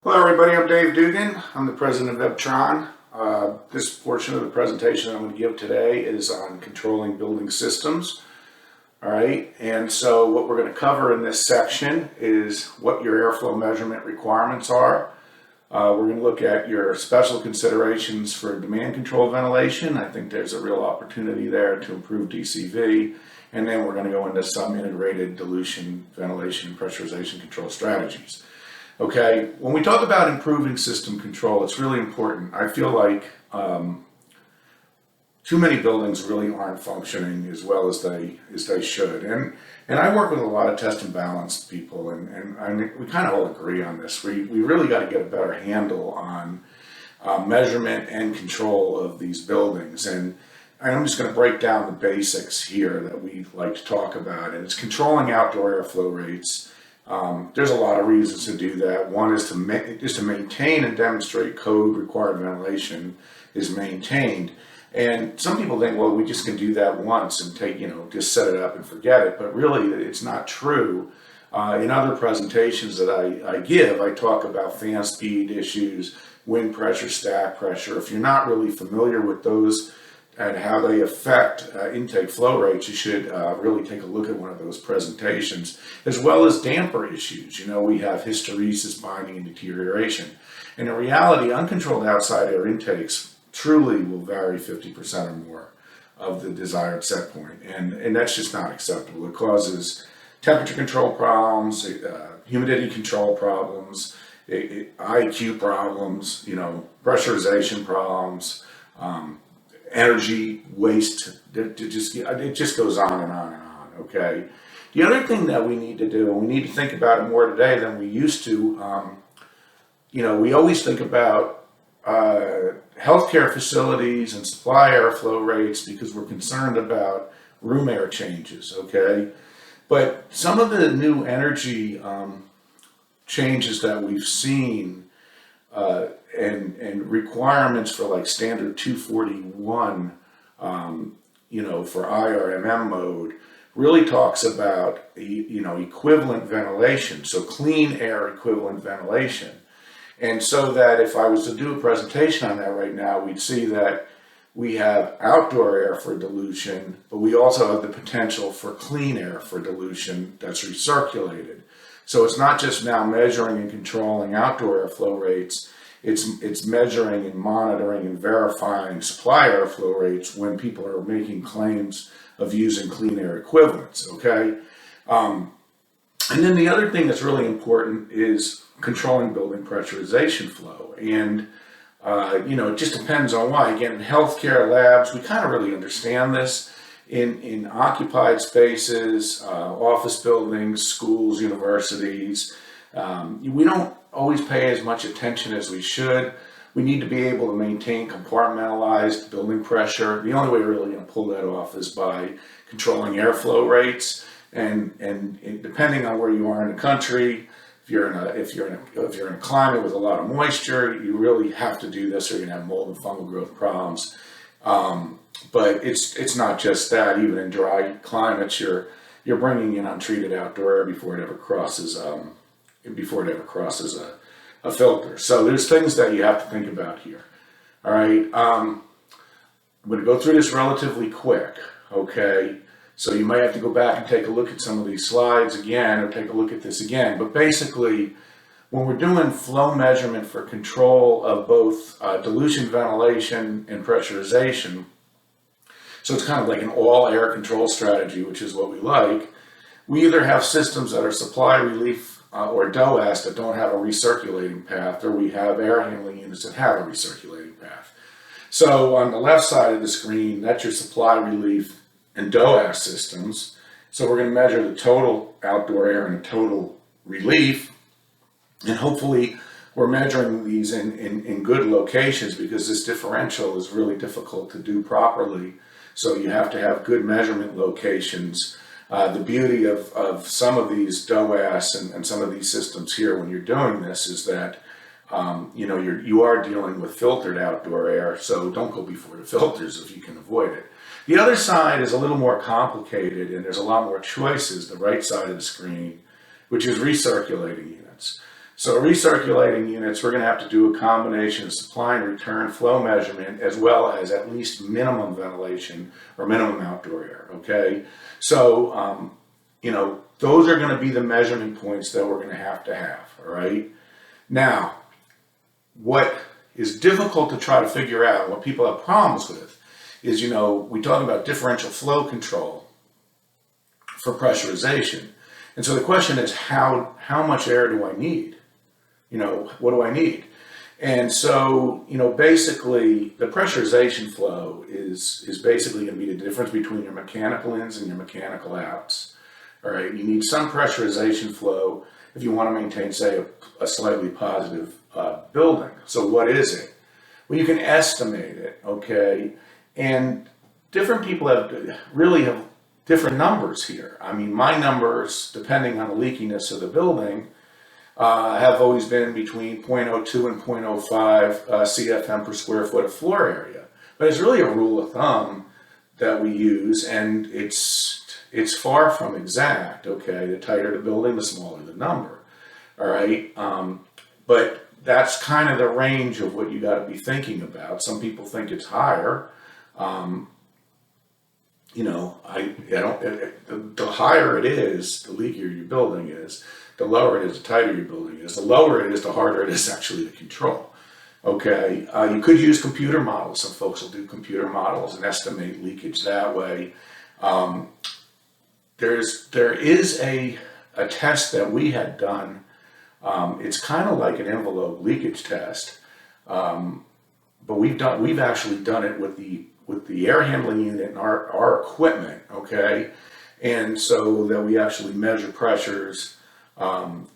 Hello everybody, I'm Dave Dugan. I'm the president of EBTRON. This portion of the presentation I'm going to give today is on controlling building systems. All right, and so what we're going to cover in this section is what your airflow measurement requirements are. We're going to look at your special considerations for demand control ventilation. I think there's a real opportunity there to improve DCV. And then we're going to go into some integrated dilution, ventilation, and pressurization control strategies. Okay, when we talk about improving system control, it's really important. I feel like too many buildings really aren't functioning as well as they should. And I work with a lot of test and balance people, and we kind of all agree on this. We really got to get a better handle on measurement and control of these buildings. And I'm just going to break down the basics here that we like to talk about. And it's controlling outdoor airflow rates. There's a lot of reasons to do that. One is to maintain and demonstrate code required ventilation is maintained. And some people think, well, we just can do that once and just set it up and forget it. But really, it's not true. In other presentations that I give, I talk about fan speed issues, wind pressure, stack pressure. If you're not really familiar with those and how they affect intake flow rates, you should really take a look at one of those presentations, as well as damper issues. We have hysteresis, binding, and deterioration. And in reality, uncontrolled outside air intakes truly will vary 50% or more of the desired set point. And that's just not acceptable. It causes temperature control problems, humidity control problems, IQ problems, pressurization problems, energy waste. It just goes on and on and on. Okay. The other thing that we need to do, and we need to think about it more today than we used to. We always think about healthcare facilities and supply airflow rates because we're concerned about room air changes. Okay, but some of the new energy changes that we've seen. And requirements for like standard 241, for IRMM mode really talks about, equivalent ventilation. So clean air equivalent ventilation. And so that if I was to do a presentation on that right now, we'd see that we have outdoor air for dilution, but we also have the potential for clean air for dilution that's recirculated. So it's not just now measuring and controlling outdoor airflow rates. It's measuring and monitoring and verifying supply airflow rates when people are making claims of using clean air equivalents, okay? And then the other thing that's really important is controlling building pressurization flow. And, it just depends on why. Again, in healthcare labs, we kind of really understand this. In occupied spaces, office buildings, schools, universities, we don't always pay as much attention as we should. We need to be able to maintain compartmentalized building pressure. The only way we're really going to pull that off is by controlling airflow rates. And depending on where you are in the country, if you're in a climate with a lot of moisture, you really have to do this, or you're going to have mold and fungal growth problems. But it's not just that. Even in dry climates, you're bringing in untreated outdoor air before it ever crosses a filter. So there's things that you have to think about here. All right, I'm going to go through this relatively quick. Okay, so you might have to go back and take a look at some of these slides again, or take a look at this again. But basically, when we're doing flow measurement for control of both dilution, ventilation, and pressurization, so it's kind of like an all air control strategy, which is what we like. We either have systems that are supply relief or DOAS that don't have a recirculating path, or we have air handling units that have a recirculating path. So on the left side of the screen, that's your supply relief and DOAS systems. So we're going to measure the total outdoor air and the total relief. And hopefully we're measuring these in good locations, because this differential is really difficult to do properly. So you have to have good measurement locations. The beauty of some of these DOAS and some of these systems here when you're doing this is that you are dealing with filtered outdoor air, so don't go before the filters if you can avoid it. The other side is a little more complicated, and there's a lot more choices, the right side of the screen, which is recirculating units. So recirculating units, we're going to have to do a combination of supply and return flow measurement as well as at least minimum ventilation or minimum outdoor air, okay? So, those are going to be the measurement points that we're going to have, all right? Now, what is difficult to try to figure out, what people have problems with, is, we talk about differential flow control for pressurization. And so the question is, how much air do I need? What do I need? And so, basically the pressurization flow is basically going to be the difference between your mechanical ins and your mechanical outs. All right, you need some pressurization flow if you want to maintain, say, a slightly positive building. So what is it? Well, you can estimate it, okay? And different people have different numbers here. I mean, my numbers, depending on the leakiness of the building, have always been between 0.02 and 0.05 CFM per square foot of floor area. But it's really a rule of thumb that we use, and it's far from exact, okay? The tighter the building, the smaller the number, all right? But that's kind of the range of what you got to be thinking about. Some people think it's higher. The higher it is, the leakier your building is. The lower it is, the tighter your building is. The lower it is, the harder it is actually to control. Okay, you could use computer models. Some folks will do computer models and estimate leakage that way. There is a test that we had done. It's kind of like an envelope leakage test, but we've actually done it with the air handling unit and our equipment. Okay, and so that we actually measure pressures.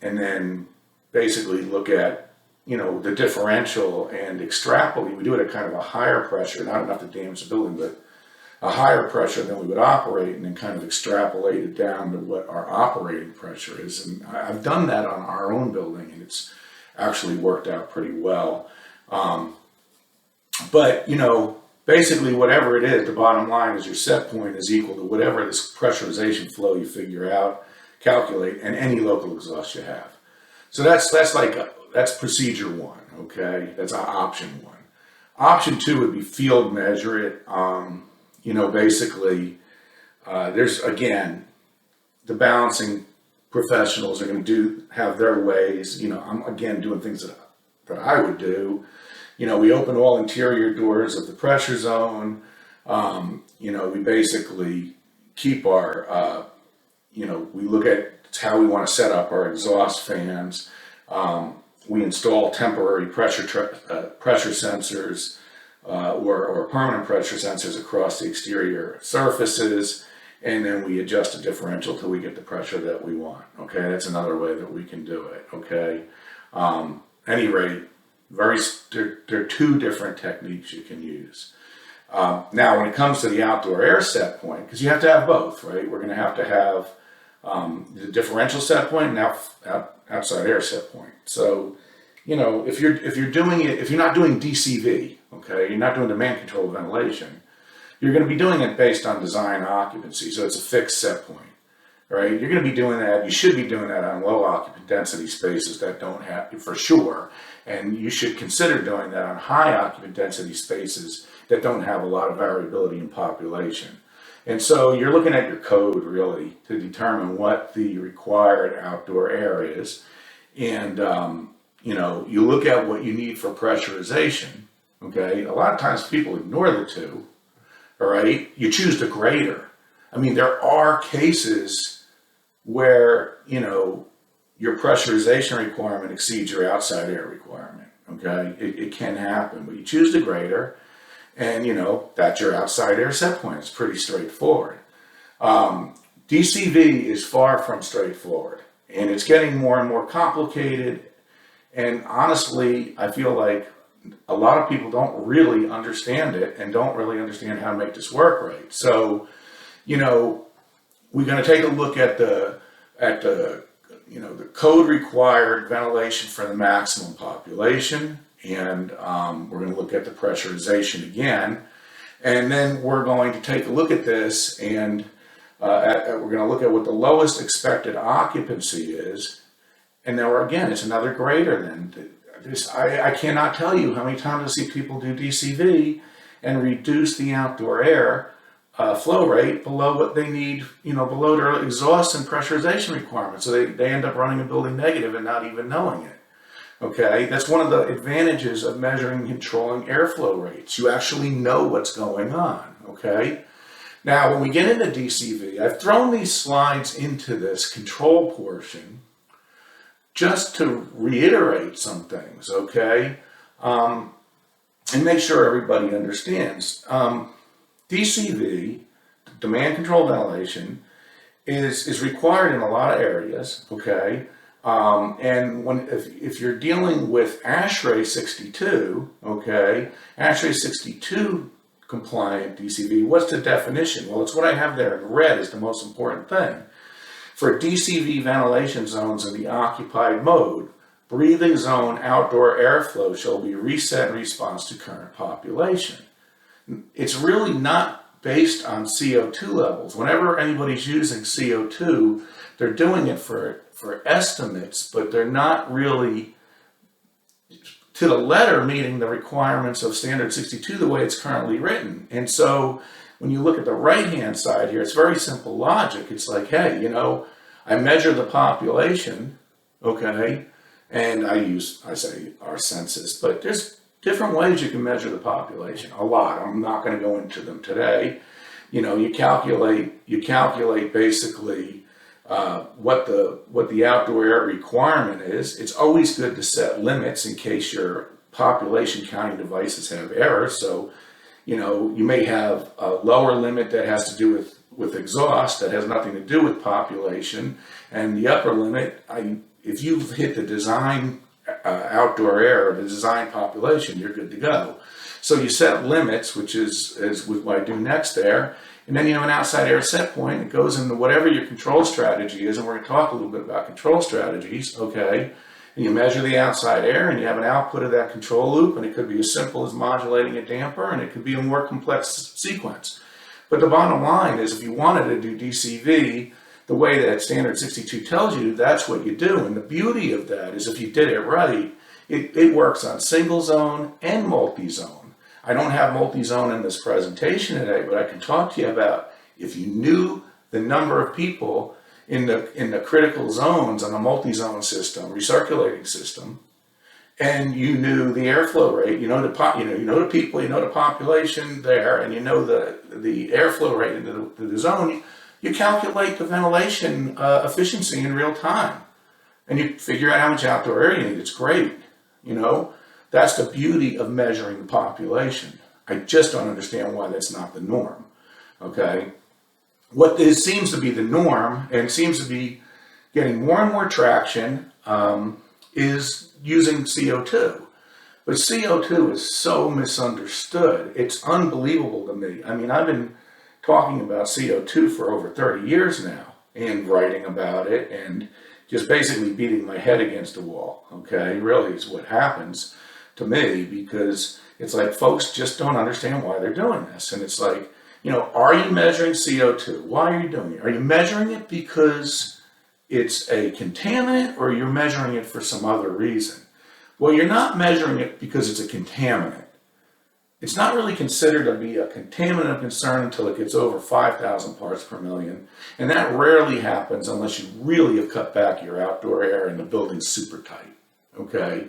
And then basically look at, the differential and extrapolate. We do it at kind of a higher pressure, not enough to damage the building, but a higher pressure than we would operate, and then kind of extrapolate it down to what our operating pressure is. And I've done that on our own building, and it's actually worked out pretty well. But, basically whatever it is, the bottom line is your set point is equal to whatever this pressurization flow you figure out, calculate, and any local exhaust you have. So that's procedure one, okay? That's option one. Option two would be field measure it. There's, again, the balancing professionals are going to have their ways. I'm, again, doing things that I would do. We open all interior doors of the pressure zone. We basically keep our, we look at how we want to set up our exhaust fans. We install temporary pressure sensors or permanent pressure sensors across the exterior surfaces, and then we adjust the differential till we get the pressure that we want. Okay, that's another way that we can do it. Okay, any rate, there are two different techniques you can use. Now, when it comes to the outdoor air set point, because you have to have both, right? We're going to have the differential set point and outside air set point. So, if you're doing it, if you're not doing DCV, okay, you're not doing demand control ventilation, you're going to be doing it based on design occupancy. So it's a fixed set point, right? You're going to be doing that. You should be doing that on low occupant density spaces that don't have, for sure. And you should consider doing that on high occupant density spaces that don't have a lot of variability in population. And so you're looking at your code really to determine what the required outdoor air is. And, you look at what you need for pressurization. Okay. A lot of times people ignore the two. All right. You choose the greater. I mean, there are cases where, your pressurization requirement exceeds your outside air requirement. Okay. It can happen, but you choose the greater. And, that's your outside air set point. It's pretty straightforward. DCV is far from straightforward, and it's getting more and more complicated. And honestly, I feel like a lot of people don't really understand it and don't really understand how to make this work right. So, we're going to take a look at the code required ventilation for the maximum population. And we're going to look at the pressurization again. And then we're going to take a look at this and we're going to look at what the lowest expected occupancy is. And now again, it's another greater than. I cannot tell you how many times I see people do DCV and reduce the outdoor air flow rate below what they need, below their exhaust and pressurization requirements. So they end up running a building negative and not even knowing it. Okay, that's one of the advantages of measuring and controlling airflow rates. You actually know what's going on. Okay, now when we get into DCV, I've thrown these slides into this control portion just to reiterate some things, okay, and make sure everybody understands. DCV, demand control ventilation, is required in a lot of areas, okay, and if you're dealing with ASHRAE 62, okay, ASHRAE 62 compliant DCV, what's the definition? Well, it's what I have there in red is the most important thing. For DCV ventilation zones in the occupied mode, breathing zone outdoor airflow shall be reset in response to current population. It's really not based on CO2 levels. Whenever anybody's using CO2, they're doing it for estimates, but they're not really to the letter meeting the requirements of standard 62 the way it's currently written. And so when you look at the right-hand side here, it's very simple logic. It's like, hey, I measure the population, okay, and I say our census, but there's different ways you can measure the population, a lot. I'm not going to go into them today. You calculate basically what the outdoor air requirement is. It's always good to set limits in case your population counting devices have errors. So you may have a lower limit that has to do with exhaust that has nothing to do with population, and the upper limit, if you've hit the design outdoor air, the design population, you're good to go. So you set limits, which is what I do next there, and then you have an outside air set point. It goes into whatever your control strategy is, and we're going to talk a little bit about control strategies, okay? And you measure the outside air, and you have an output of that control loop, and it could be as simple as modulating a damper, and it could be a more complex sequence. But the bottom line is, if you wanted to do DCV the way that standard 62 tells you, that's what you do. And the beauty of that is if you did it right, it works on single zone and multi-zone. I don't have multi-zone in this presentation today, but I can talk to you about if you knew the number of people in the critical zones on a multi-zone system, recirculating system, and you knew the airflow rate, you know the people, you know the population there, and you know the airflow rate into the zone, you calculate the ventilation efficiency in real time, and you figure out how much outdoor air you need. It's great, That's the beauty of measuring the population. I just don't understand why that's not the norm, okay? What seems to be the norm, and seems to be getting more and more traction, is using CO2. But CO2 is so misunderstood. It's unbelievable to me. I mean, I've been talking about CO2 for over 30 years now, and writing about it, and just basically beating my head against the wall, okay? Really is what happens to me, because it's like folks just don't understand why they're doing this. And it's like, are you measuring CO2? Why are you doing it? Are you measuring it because it's a contaminant, or you're measuring it for some other reason? Well, you're not measuring it because it's a contaminant. It's not really considered to be a contaminant of concern until it gets over 5,000 parts per million. And that rarely happens unless you really have cut back your outdoor air and the building's super tight, okay?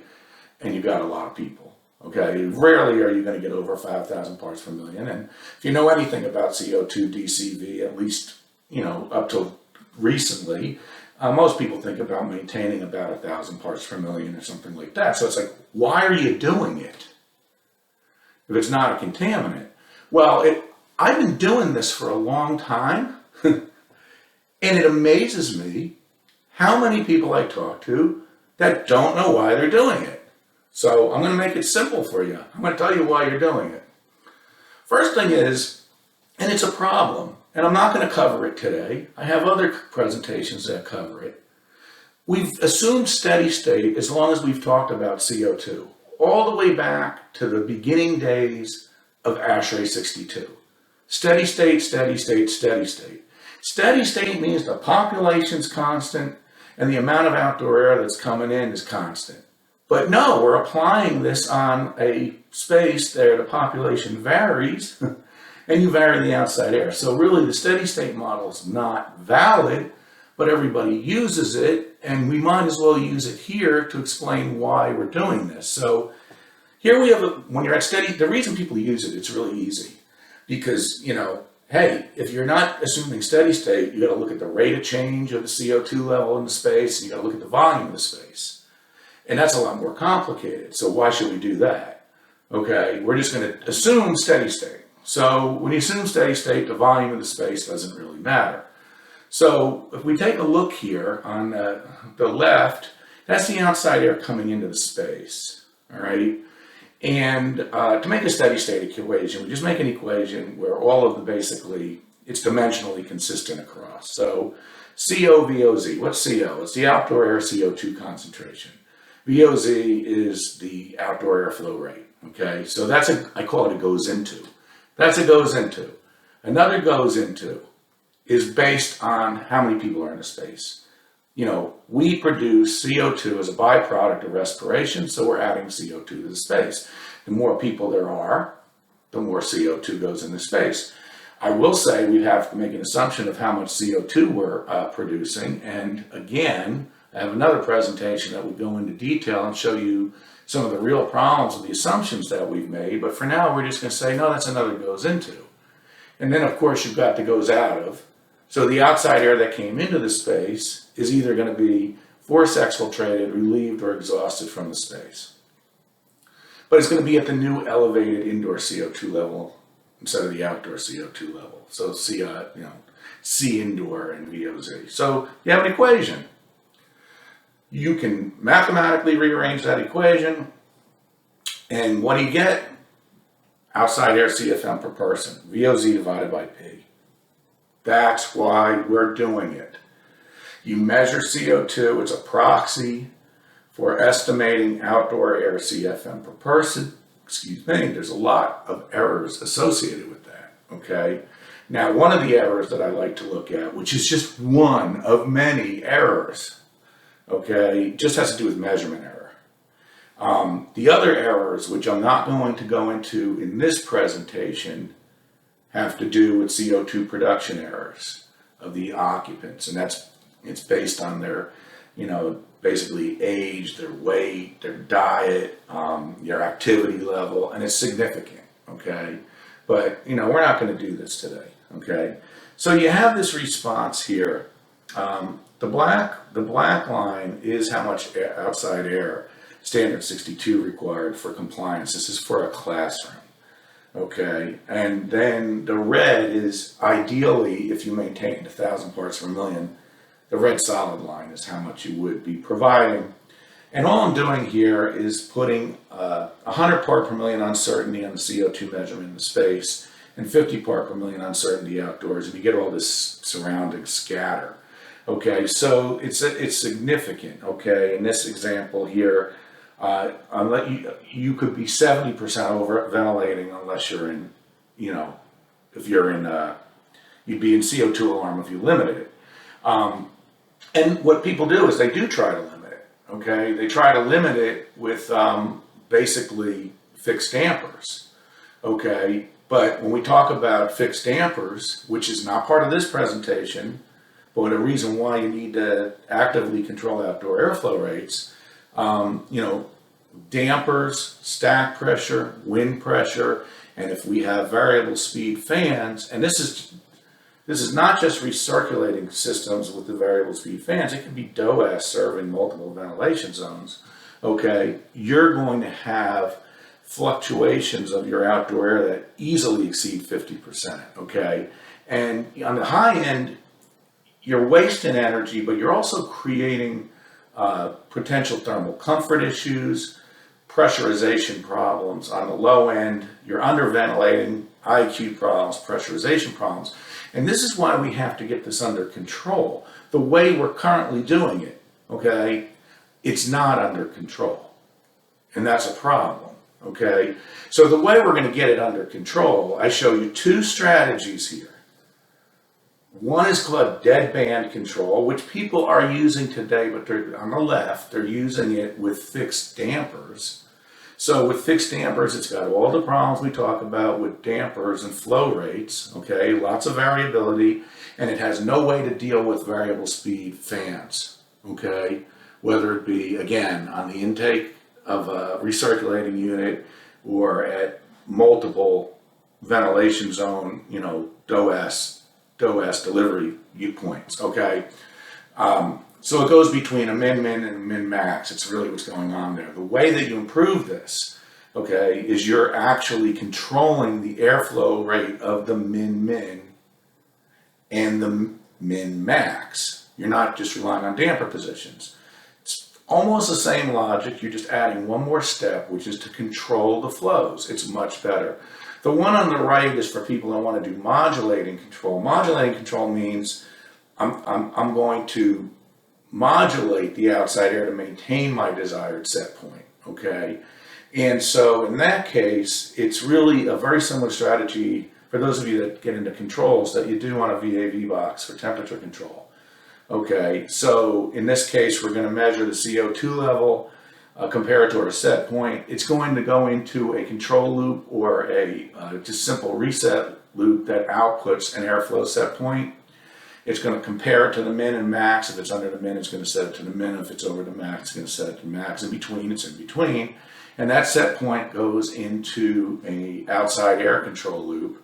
And you've got a lot of people, okay? Rarely are you going to get over 5,000 parts per million. And if you know anything about CO2 DCV, at least, up till recently, most people think about maintaining about 1,000 parts per million or something like that. So it's like, why are you doing it if it's not a contaminant? Well, I've been doing this for a long time, and it amazes me how many people I talk to that don't know why they're doing it. So I'm going to make it simple for you. I'm going to tell you why you're doing it. First thing is, and it's a problem, and I'm not going to cover it today. I have other presentations that cover it. We've assumed steady state as long as we've talked about CO2, all the way back to the beginning days of ASHRAE 62. Steady state, steady state, steady state. Steady state means the population's constant and the amount of outdoor air that's coming in is constant. But no, we're applying this on a space there, the population varies, and you vary the outside air. So really the steady state model is not valid, but everybody uses it, and we might as well use it here to explain why we're doing this. So here we have, when you're at steady, the reason people use it, it's really easy. Because, you know, hey, if you're not assuming steady state, you got to look at the rate of change of the CO2 level in the space, and you got to look at the volume of the space. And that's a lot more complicated. So why should we do that? Okay, we're just going to assume steady state. So when you assume steady state, the volume of the space doesn't really matter. So if we take a look here on the left, that's the outside air coming into the space, all right? And to make a steady state equation, we just make an equation where all of the basically, it's dimensionally consistent across. So CO VOZ, what's CO? It's the outdoor air CO2 concentration. VOZ is the outdoor airflow rate, okay? So that's I call it a goes into. That's a goes into. Another goes into is based on how many people are in the space. You know, we produce CO2 as a byproduct of respiration, so we're adding CO2 to the space. The more people there are, the more CO2 goes into space. I will say we'd have to make an assumption of how much CO2 we're producing, and again, I have another presentation that would go into detail and show you some of the real problems with the assumptions that we've made, but for now we're just going to say, no, that's another goes into. And then of course you've got the goes out of. So the outside air that came into the space is either going to be force exfiltrated, relieved, or exhausted from the space. But it's going to be at the new elevated indoor CO2 level instead of the outdoor CO2 level. So C indoor and VOZ. So you have an equation. You can mathematically rearrange that equation, and what do you get? Outside air CFM per person, VOZ divided by P. That's why we're doing it. You measure CO2, it's a proxy for estimating outdoor air CFM per person. Excuse me, there's a lot of errors associated with that, okay? Now, one of the errors that I like to look at, which is just one of many errors, okay, just has to do with measurement error. The other errors, which I'm not going to go into in this presentation, have to do with CO2 production errors of the occupants, and it's based on their, basically age, their weight, their diet, your activity level, and it's significant, okay? But, we're not going to do this today, okay? So you have this response here. The black line is how much outside air standard 62 required for compliance. This is for a classroom, okay? And then the red is ideally, if you maintain 1,000 parts per million, the red solid line is how much you would be providing. And all I'm doing here is putting 100 part per million uncertainty on the CO2 measurement in the space and 50 part per million uncertainty outdoors, and you get all this surrounding scatter. Okay, so it's significant, okay? In this example here, you could be 70% over ventilating unless you're in, if you're in, you'd be in CO2 alarm if you limited it. And what people do is they do try to limit it, okay? They try to limit it with basically fixed dampers, okay? But when we talk about fixed dampers, which is not part of this presentation, but a reason why you need to actively control outdoor airflow rates, dampers, stack pressure, wind pressure, and if we have variable speed fans, and this is not just recirculating systems with the variable speed fans, it can be DOAS serving multiple ventilation zones, okay? You're going to have fluctuations of your outdoor air that easily exceed 50%, okay? And on the high end, you're wasting energy, but you're also creating potential thermal comfort issues, pressurization problems. On the low end, you're underventilating, IQ problems, pressurization problems. And this is why we have to get this under control. The way we're currently doing it, okay, it's not under control. And that's a problem, okay? So the way we're going to get it under control, I show you two strategies here. One is called deadband control, which people are using today, but they're on the left, they're using it with fixed dampers. So with fixed dampers, it's got all the problems we talk about with dampers and flow rates, okay, lots of variability, and it has no way to deal with variable speed fans, okay, whether it be, again, on the intake of a recirculating unit or at multiple ventilation zone, DOS delivery points, okay? So it goes between a min-min and a min-max. It's really what's going on there. The way that you improve this, okay, is you're actually controlling the airflow rate of the min-min and the min-max. You're not just relying on damper positions. It's almost the same logic. You're just adding one more step, which is to control the flows. It's much better. The one on the right is for people that want to do modulating control. Modulating control means I'm going to modulate the outside air to maintain my desired set point, okay? And so in that case, it's really a very similar strategy for those of you that get into controls that you do on a VAV box for temperature control, okay? So in this case, we're going to measure the CO2 level, compare it to our set point. It's going to go into a control loop or a just simple reset loop that outputs an airflow set point. It's going to compare it to the min and max. If it's under the min, it's going to set it to the min. If it's over the max, it's going to set it to max. In between, it's in between. And that set point goes into a outside air control loop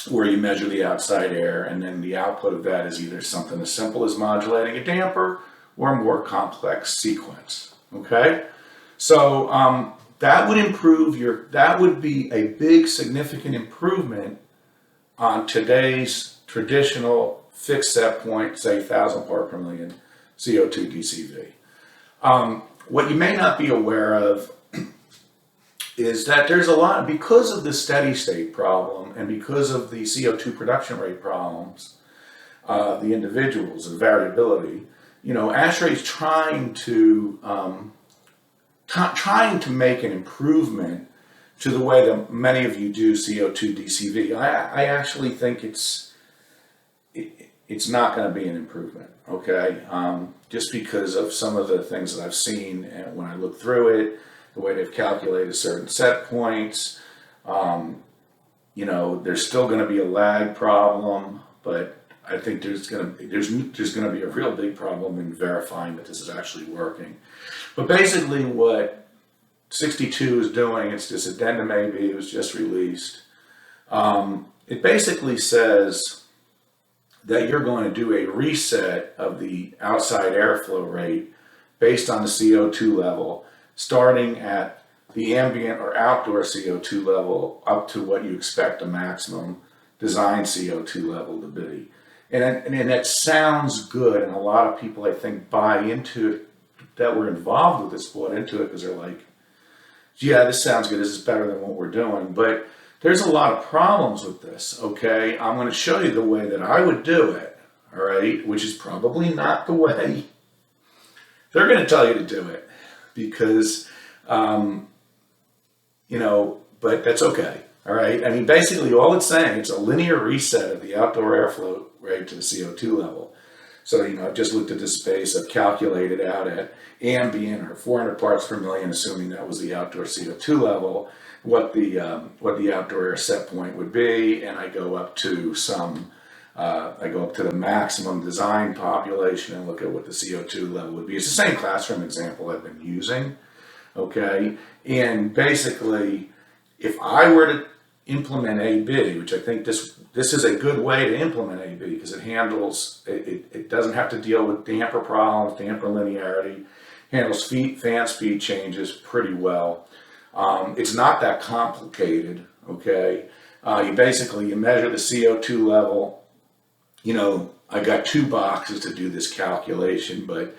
where you measure the outside air, and then the output of that is either something as simple as modulating a damper or a more complex sequence, okay? So that would be a big significant improvement on today's traditional fixed set point, say 1,000 part per million CO2 DCV. What you may not be aware of is that there's a lot, because of the steady state problem and because of the CO2 production rate problems, the individuals, the variability, ASHRAE's trying to make an improvement to the way that many of you do CO2 DCV. I actually think it's not going to be an improvement, okay? Just because of some of the things that I've seen and when I look through it, the way they've calculated certain set points, there's still going to be a lag problem, but I think there's going to be a real big problem in verifying that this is actually working. But basically what 62 is doing, it's this addendum AB, it was just released. It basically says that you're going to do a reset of the outside airflow rate based on the CO2 level, starting at the ambient or outdoor CO2 level up to what you expect the maximum design CO2 level to be. And it sounds good, and a lot of people, I think, buy into it that were involved with this, bought into it because they're like, yeah, this sounds good, this is better than what we're doing. But there's a lot of problems with this, okay? I'm going to show you the way that I would do it, all right, which is probably not the way they're going to tell you to do it because, but that's okay, all right? I mean, basically all it's saying, it's a linear reset of the outdoor airflow rate to the CO2 level. So, I've just looked at this space, I've calculated out at ambient or 400 parts per million, assuming that was the outdoor CO2 level, what the outdoor air set point would be, and I go up to the maximum design population and look at what the CO2 level would be. It's the same classroom example I've been using, okay? And basically, if I were to implement AB, which I think this is a good way to implement AB because it doesn't have to deal with damper problems, damper linearity, handles fan speed changes pretty well. It's not that complicated, okay? You measure the CO2 level. I got two boxes to do this calculation, but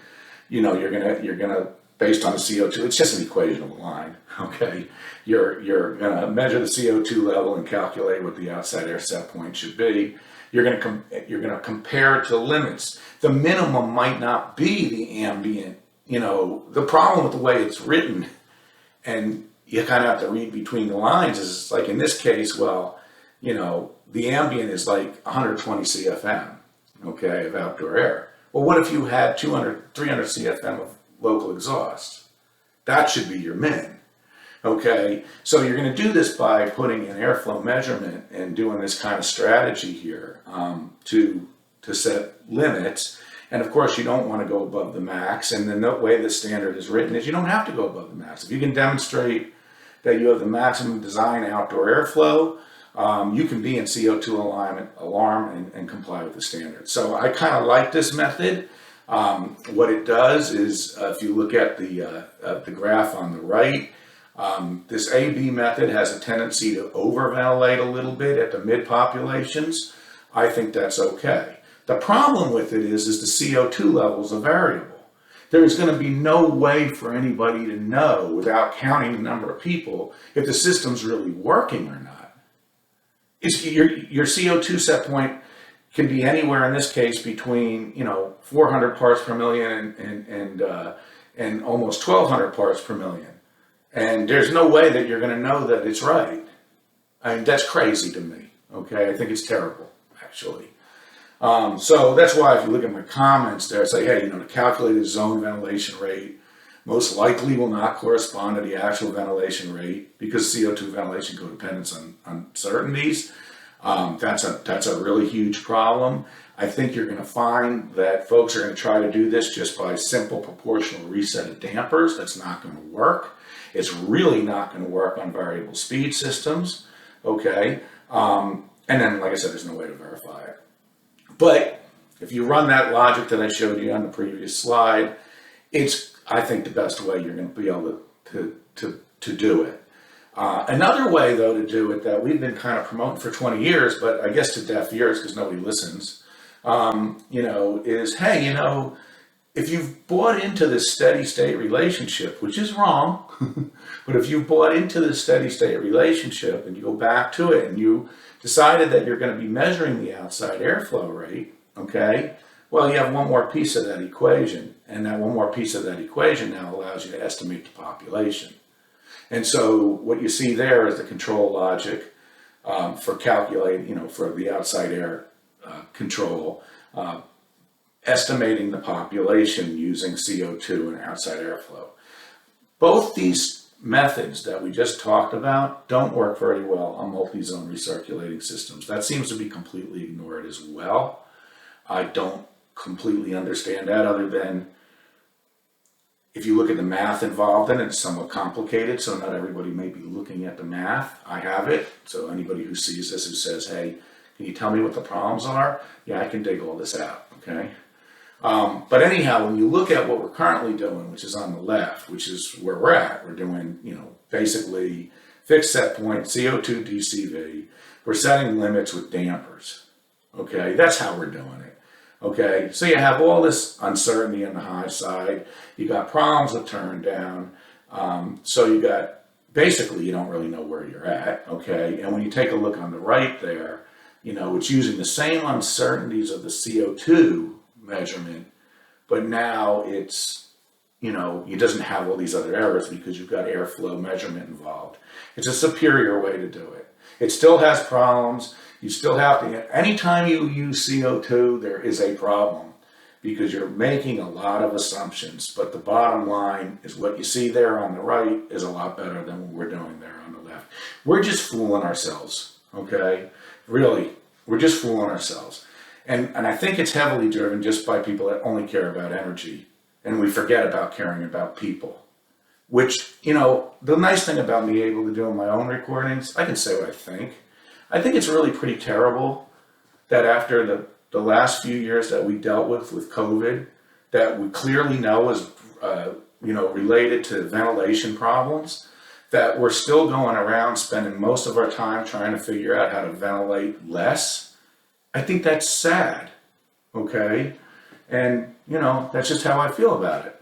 you're gonna based on the CO2, it's just an equation of a line, okay? You're gonna measure the CO2 level and calculate what the outside air set point should be. You're gonna compare it to limits. The minimum might not be the ambient. The problem with the way it's written, and you kind of have to read between the lines, is like in this case, well, the ambient is like 120 CFM, okay, of outdoor air. Well, what if you had 200, 300 CFM of local exhaust? That should be your min. Okay, so you're going to do this by putting an airflow measurement and doing this kind of strategy here to set limits. And of course, you don't want to go above the max. And the way the standard is written is you don't have to go above the max. If you can demonstrate that you have the maximum design outdoor airflow, you can be in CO2 alignment, alarm, and comply with the standard. So I kind of like this method. What it does is, if you look at the graph on the right, this AB method has a tendency to overventilate a little bit at the mid populations. I think that's okay. The problem with it is the CO2 levels are variable. There's going to be no way for anybody to know without counting the number of people if the system's really working or not. Your CO2 set point can be anywhere in this case between 400 parts per million and almost 1,200 parts per million. And there's no way that you're going to know that it's right. I mean, that's crazy to me. Okay, I think it's terrible, actually. So that's why if you look at my comments there, say, hey, the calculated zone ventilation rate most likely will not correspond to the actual ventilation rate because CO2 ventilation codependence on uncertainties. That's a really huge problem. I think you're going to find that folks are going to try to do this just by simple proportional reset of dampers. That's not going to work. It's really not going to work on variable speed systems, okay? And then, like I said, there's no way to verify it. But if you run that logic that I showed you on the previous slide, it's, I think, the best way you're going to be able to do it. Another way, though, to do it that we've been kind of promoting for 20 years, but I guess to deaf ears because nobody listens, is, hey, if you've bought into this steady state relationship, which is wrong, but if you've bought into this steady state relationship and you go back to it and you decided that you're going to be measuring the outside airflow rate, okay, well, you have one more piece of that equation. And that one more piece of that equation now allows you to estimate the population. And so what you see there is the control logic for calculating, for the outside air control, estimating the population using CO2 and outside airflow. Both these methods that we just talked about don't work very well on multi-zone recirculating systems. That seems to be completely ignored as well. I don't completely understand that, other than if you look at the math involved in it, it's somewhat complicated, so not everybody may be looking at the math. I have it, so anybody who sees this who says, hey, can you tell me what the problems are? Yeah, I can dig all this out, okay? But anyhow, when you look at what we're currently doing, which is on the left, which is where we're at, we're doing, basically fixed set point, CO2 DCV. We're setting limits with dampers, okay? That's how we're doing it, okay? So you have all this uncertainty on the high side. You got problems with turn down. So you got, basically, you don't really know where you're at, okay? And when you take a look on the right there, it's using the same uncertainties of the CO2 measurement, but now it's, it doesn't have all these other errors because you've got airflow measurement involved. It's a superior way to do it. It still has problems. You still have to, anytime you use CO2, there is a problem because you're making a lot of assumptions, but the bottom line is what you see there on the right is a lot better than what we're doing there on the left. We're just fooling ourselves, okay? Really, we're just fooling ourselves. And I think it's heavily driven just by people that only care about energy, and we forget about caring about people. Which, the nice thing about me able to do my own recordings, I can say what I think. I think it's really pretty terrible that after the last few years that we dealt with COVID, that we clearly know is, related to ventilation problems, that we're still going around spending most of our time trying to figure out how to ventilate less. I think that's sad, okay? And, that's just how I feel about it.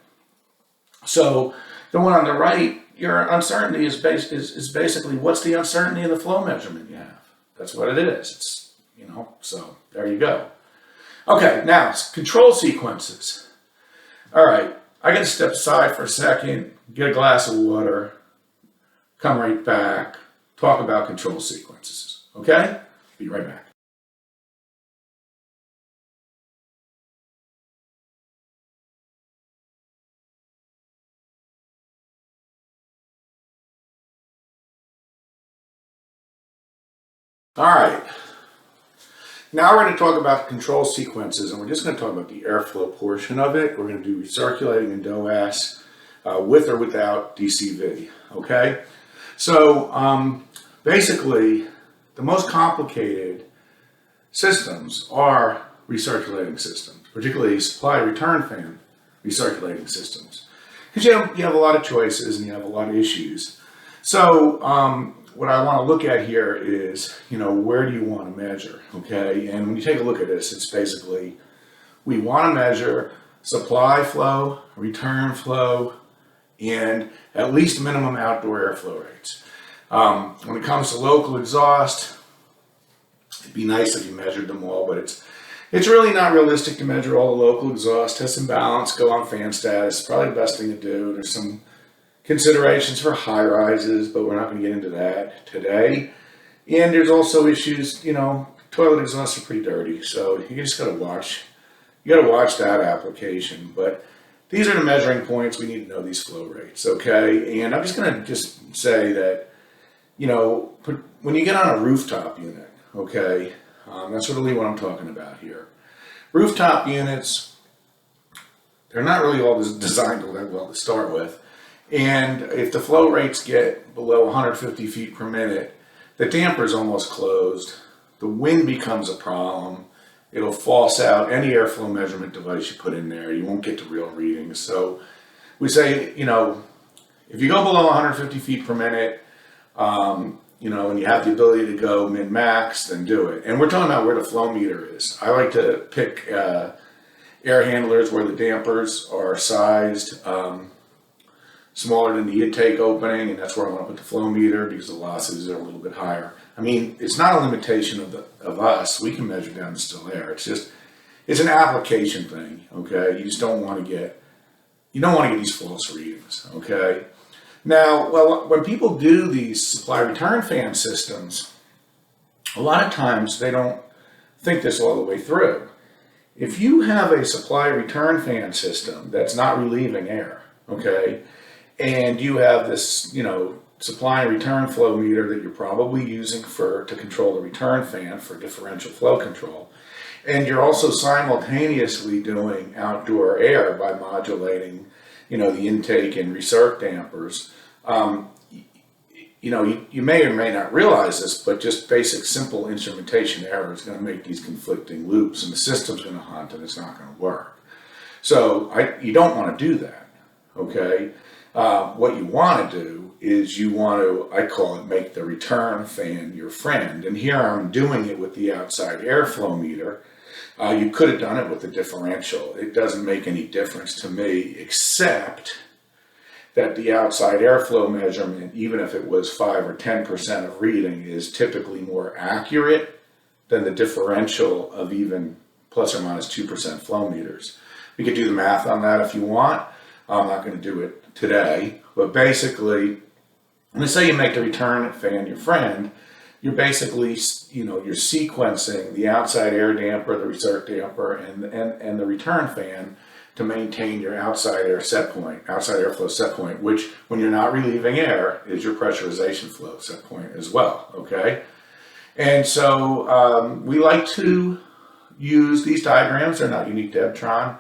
So the one on the right, your uncertainty is basically what's the uncertainty of the flow measurement you have. That's what it is. It's, so there you go. Okay, now control sequences. All right, I got to step aside for a second, get a glass of water, come right back, talk about control sequences, okay? Be right back. All right, now we're going to talk about control sequences, and we're just going to talk about the airflow portion of it. We're going to do recirculating and DOAS with or without DCV, okay? So basically, the most complicated systems are recirculating systems, particularly supply return fan recirculating systems, because you have a lot of choices and you have a lot of issues. So what I want to look at here is, where do you want to measure, okay? And when you take a look at this, it's basically, we want to measure supply flow, return flow, and at least minimum outdoor airflow rates. When it comes to local exhaust, it'd be nice if you measured them all, but it's really not realistic to measure all the local exhaust. Test and balance, go on fan status, probably the best thing to do. There's some considerations for high rises, but we're not going to get into that today. And there's also issues, toilet exhausts are pretty dirty, so you just got to watch. You got to watch that application. But these are the measuring points. We need to know these flow rates, okay? And I'm just going to say that, when you get on a rooftop unit, okay, that's really what I'm talking about here. Rooftop units, they're not really all designed that well to start with. And if the flow rates get below 150 feet per minute, the damper is almost closed. The wind becomes a problem. It'll false out any airflow measurement device you put in there. You won't get to real readings. So we say, if you go below 150 feet per minute, and you have the ability to go min-max, then do it. And we're talking about where the flow meter is. I like to pick air handlers where the dampers are sized smaller than the intake opening, and that's where I want to put the flow meter because the losses are a little bit higher. I mean, it's not a limitation of us. We can measure down to still air. It's an application thing, okay? You just don't want to get these false readings, okay? Now, well, when people do these supply return fan systems, a lot of times they don't think this all the way through. If you have a supply return fan system that's not relieving air, okay, and you have this, supply and return flow meter that you're probably using to control the return fan for differential flow control, and you're also simultaneously doing outdoor air by modulating, the intake and recirc dampers, you may or may not realize this, but just basic simple instrumentation error is going to make these conflicting loops, and the system's going to hunt, and it's not going to work. So you don't want to do that, okay? What you want to do is you want to, I call it, make the return fan your friend. And here I'm doing it with the outside airflow meter. You could have done it with the differential. It doesn't make any difference to me, except that the outside airflow measurement, even if it was 5 or 10% of reading, is typically more accurate than the differential of even plus or minus 2% flow meters. You could do the math on that if you want. I'm not going to do it today, but basically, let's say you make the return fan your friend, you're basically, you're sequencing the outside air damper, the recirc damper, and the return fan to maintain your outside air set point, outside airflow set point, which, when you're not relieving air, is your pressurization flow set point as well, okay? And so we like to use these diagrams. They're not unique to EBTRON.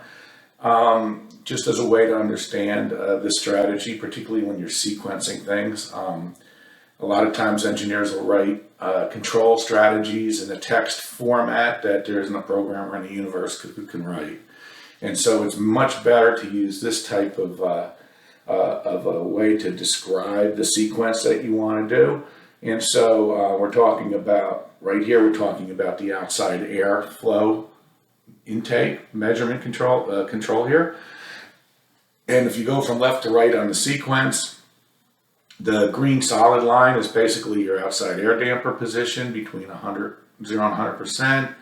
Just as a way to understand this strategy, particularly when you're sequencing things. A lot of times engineers will write control strategies in a text format that there isn't a programmer in the universe who can write. And so it's much better to use this type of a way to describe the sequence that you want to do. And so we're talking about, right here, we're talking about the outside air flow intake measurement control here. And if you go from left to right on the sequence, the green solid line is basically your outside air damper position between 0 and 100%.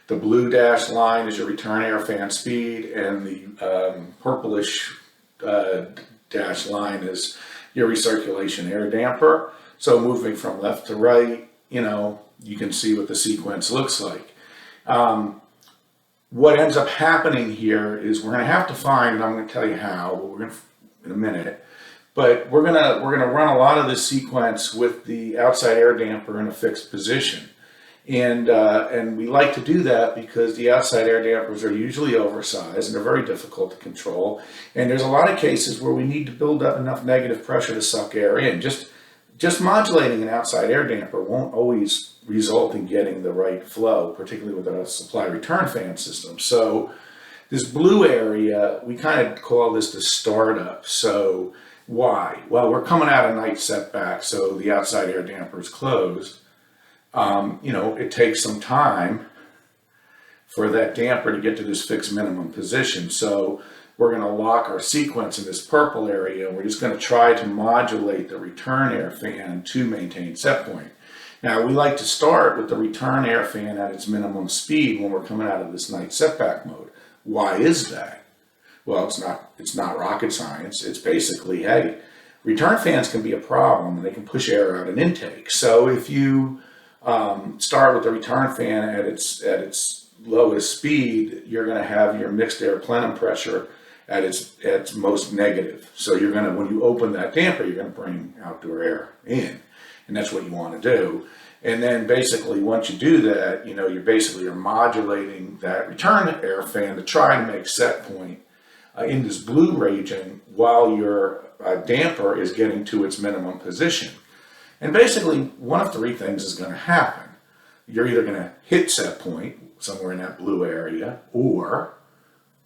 The blue dashed line is your return air fan speed, and the purplish dashed line is your recirculation air damper. So moving from left to right, you can see what the sequence looks like. What ends up happening here is we're going to have to find, and I'm going to tell you how, but we're going to in a minute. But we're gonna run a lot of this sequence with the outside air damper in a fixed position, and we like to do that because the outside air dampers are usually oversized and they're very difficult to control. And there's a lot of cases where we need to build up enough negative pressure to suck air in. Just modulating an outside air damper won't always result in getting the right flow, particularly with a supply return fan system. So this blue area, we kind of call this the startup. So why? Well, we're coming out of night setback, so the outside air damper is closed. It takes some time for that damper to get to this fixed minimum position. So we're going to lock our sequence in this purple area. We're just going to try to modulate the return air fan to maintain set point. Now, we like to start with the return air fan at its minimum speed when we're coming out of this night setback mode. Why is that? Well, it's not rocket science. It's basically, hey, return fans can be a problem and they can push air out an intake. So if you start with the return fan at its lowest speed, you're going to have your mixed air plenum pressure at its most negative. So you're going to, when you open that damper, you're going to bring outdoor air in, and that's what you want to do. And then basically, once you do that, you're modulating that return air fan to try and make set point in this blue region while your damper is getting to its minimum position. And basically, one of three things is going to happen. You're either going to hit set point somewhere in that blue area, or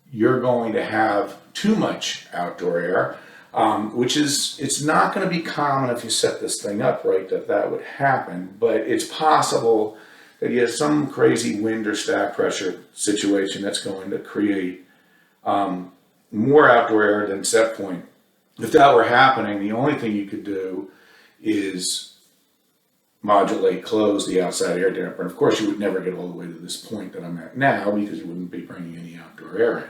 you're going to have too much outdoor air, it's not going to be common if you set this thing up right that would happen, but it's possible that you have some crazy wind or stack pressure situation that's going to create more outdoor air than set point. If that were happening, the only thing you could do is modulate, close the outside air damper. And of course, you would never get all the way to this point that I'm at now because you wouldn't be bringing any outdoor air in.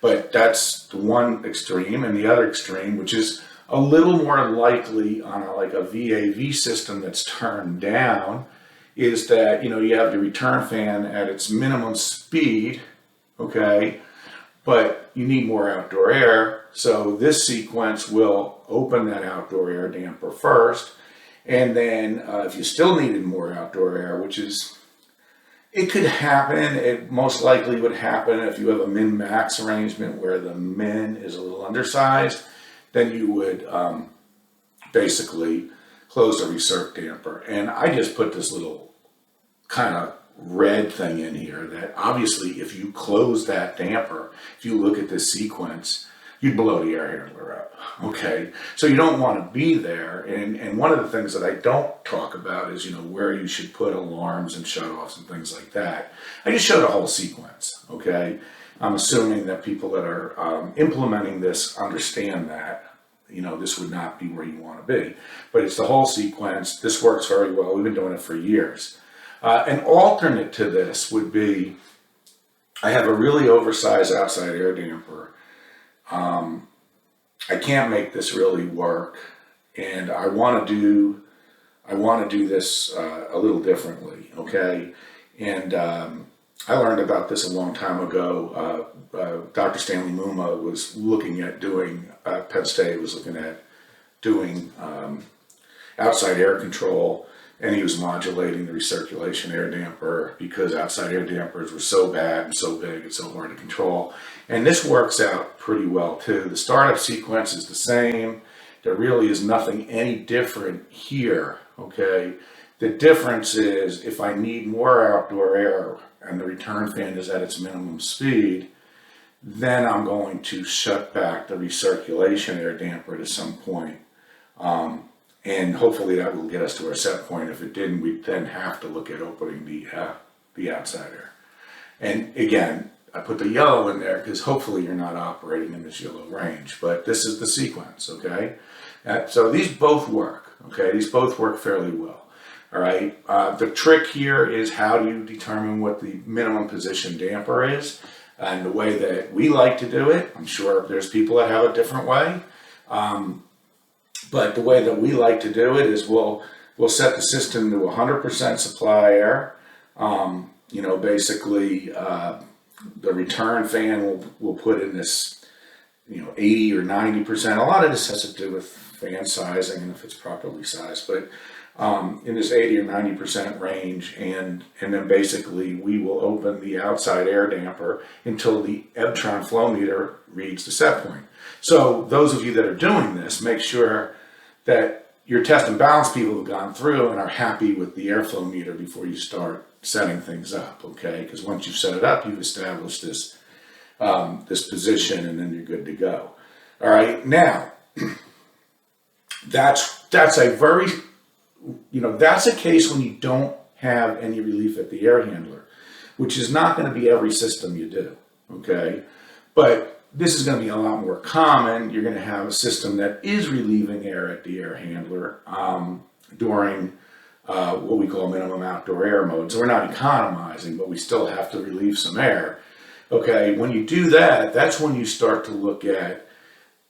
But that's the one extreme, and the other extreme, which is a little more likely on a VAV system that's turned down, is that you have the return fan at its minimum speed, okay, but you need more outdoor air. So this sequence will open that outdoor air damper first, and then if you still needed more outdoor air, it could happen. It most likely would happen if you have a min-max arrangement where the min is a little undersized. Then you would basically close the recirc damper. And I just put this little kind of red thing in here that obviously if you close that damper, if you look at this sequence, you'd blow the air handler up, okay? So you don't want to be there, and one of the things that I don't talk about is, where you should put alarms and shutoffs and things like that. I just showed a whole sequence, okay? I'm assuming that people that are implementing this understand that, this would not be where you want to be. But it's the whole sequence. This works very well. We've been doing it for years. An alternate to this would be, I have a really oversized outside air damper. I can't make this really work, and I want to do this a little differently, okay? And I learned about this a long time ago. Dr. Stanley Muma was looking at doing, Penn State was looking at doing outside air control, and he was modulating the recirculation air damper because outside air dampers were so bad and so big and so hard to control. And this works out pretty well too. The startup sequence is the same. There really is nothing any different here, okay? The difference is if I need more outdoor air and the return fan is at its minimum speed, then I'm going to shut back the recirculation air damper to some point. And hopefully that will get us to our set point. If it didn't, we'd then have to look at opening the outside air. And again, I put the yellow in there because hopefully you're not operating in this yellow range, but this is the sequence, okay? So these both work, okay? These both work fairly well, all right? The trick here is how do you determine what the minimum position damper is? And the way that we like to do it, I'm sure there's people that have a different way, but the way that we like to do it is, the we'll set the system to 100% supply air. Basically, the return fan we'll put in this, 80 or 90%. A lot of this has to do with fan sizing and if it's properly sized, but in this 80 or 90% range, and then basically we will open the outside air damper until the EBTRON flow meter reads the set point. So those of you that are doing this, make sure that your test and balance people have gone through and are happy with the airflow meter before you start setting things up, okay? Because once you've set it up, you've established this position, and then you're good to go. All right, now that's a very, that's a case when you don't have any relief at the air handler, which is not going to be every system you do, okay? But this is going to be a lot more common. You're going to have a system that is relieving air at the air handler during what we call minimum outdoor air mode. So we're not economizing, but we still have to relieve some air. Okay, when you do that, that's when you start to look at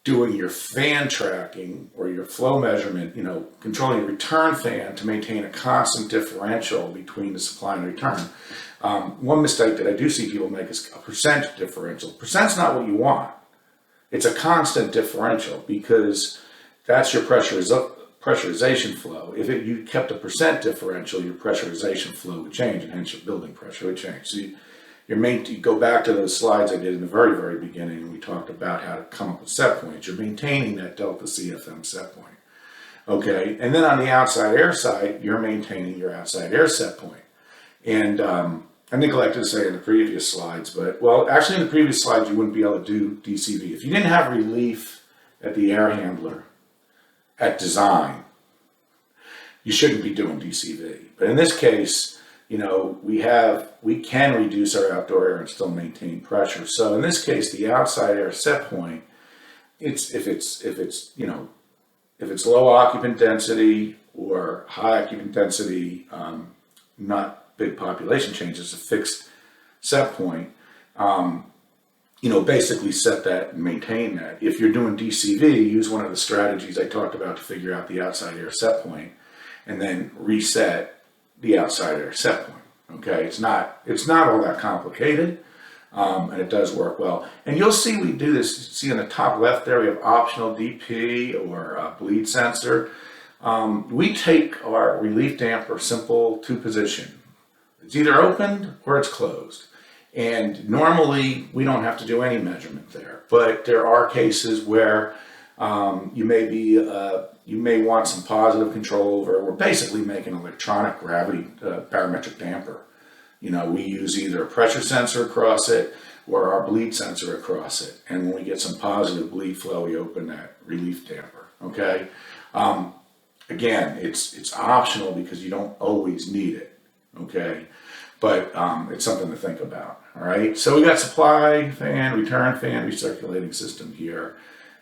doing your fan tracking or your flow measurement, controlling your return fan to maintain a constant differential between the supply and return. One mistake that I do see people make is a percent differential. Percent's not what you want. It's a constant differential because that's your pressurization flow. If you kept a percent differential, your pressurization flow would change, and hence your building pressure would change. So you go back to those slides I did in the very, very beginning, and we talked about how to come up with set points. You're maintaining that delta CFM set point. Okay, and then on the outside air side, you're maintaining your outside air set point. And I neglected to say in the previous slides, actually in the previous slides you wouldn't be able to do DCV. If you didn't have relief at the air handler at design, you shouldn't be doing DCV. But in this case, we can reduce our outdoor air and still maintain pressure. So in this case, the outside air set point, if it's low occupant density or high occupant density, not big population changes, a fixed set point, basically set that and maintain that. If you're doing DCV, use one of the strategies I talked about to figure out the outside air set point, and then reset the outside air set point. Okay, it's not all that complicated, and it does work well. And you'll see we do this. See in the top left there, we have optional DP or bleed sensor. We take our relief damper simple two position. It's either opened or it's closed. And normally we don't have to do any measurement there, but there are cases where you may want some positive control over. We're basically making electronic gravity barometric damper. We use either a pressure sensor across it or our bleed sensor across it. And when we get some positive bleed flow, we open that relief damper. Okay. Again, it's optional because you don't always need it. Okay, but it's something to think about. All right, so we got supply fan, return fan, recirculating system here.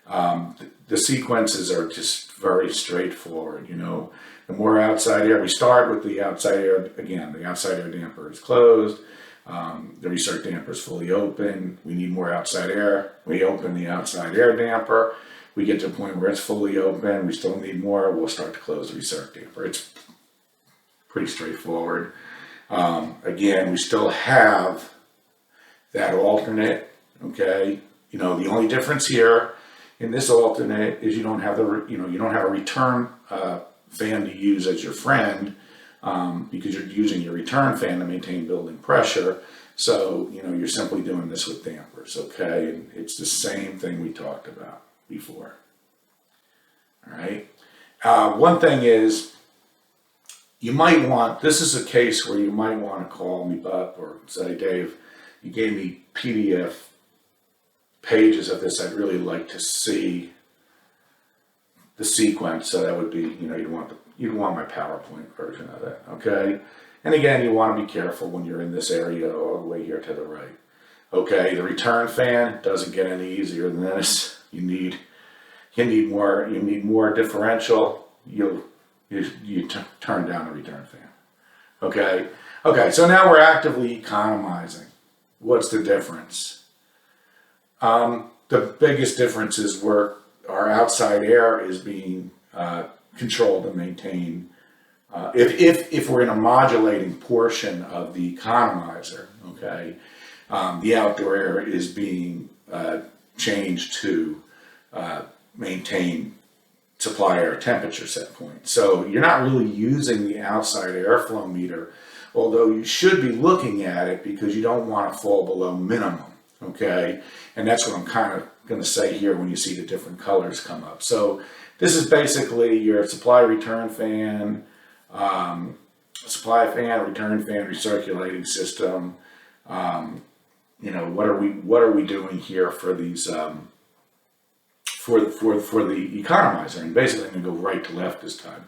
The sequences are just very straightforward. The more outside air, we start with the outside air. Again, the outside air damper is closed. The recirc damper is fully open. We need more outside air. We open the outside air damper. We get to a point where it's fully open. We still need more. We'll start to close the recirc damper. It's pretty straightforward. Again, we still have that alternate. Okay, the only difference here in this alternate is you don't have a return fan to use as your friend because you're using your return fan to maintain building pressure. So you're simply doing this with dampers. Okay, and it's the same thing we talked about before. All right. One thing is, this is a case where you might want to call me up or say, Dave, you gave me PDF pages of this. I'd really like to see the sequence. So that would be, you'd want my PowerPoint version of it. Okay. And again, you want to be careful when you're in this area all the way here to the right. Okay. The return fan doesn't get any easier than this. You need more differential. You turn down the return fan. Okay, so now we're actively economizing. What's the difference? The biggest difference is where our outside air is being controlled to maintain if we're in a modulating portion of the economizer, okay, the outdoor air is being changed to maintain supply air temperature set point. So you're not really using the outside airflow meter, although you should be looking at it because you don't want to fall below minimum, okay? And that's what I'm kind of going to say here when you see the different colors come up. So this is basically your supply return fan, return fan, recirculating system. You know, what are we doing here for these for the economizer? And basically I'm going to go right to left this time.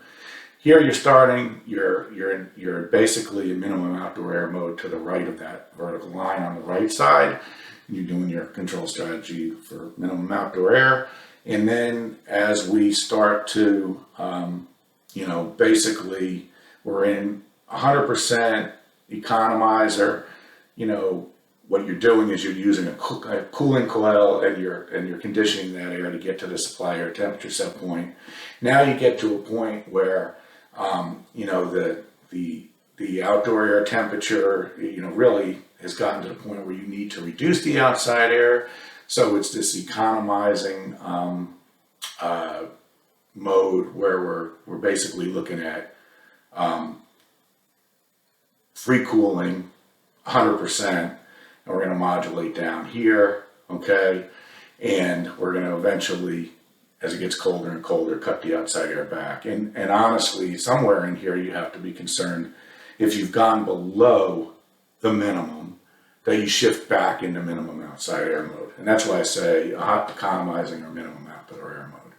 Here you're starting, you're basically in minimum outdoor air mode to the right of that vertical line on the right side. You're doing your control strategy for minimum outdoor air. And then as we start to, you know, basically we're in 100% economizer. You know, what you're doing is you're using a cooling coil and you're conditioning that air to get to the supply air temperature set point. Now you get to a point where you know, the outdoor air temperature, you know, really has gotten to the point where you need to reduce the outside air. So it's this economizing mode where we're basically looking at free cooling 100%, and we're going to modulate down here, okay? And we're going to eventually, as it gets colder and colder, cut the outside air back. And honestly, somewhere in here you have to be concerned if you've gone below the minimum, that you shift back into minimum outside air mode. And that's why I say hot economizing or minimum outdoor air mode,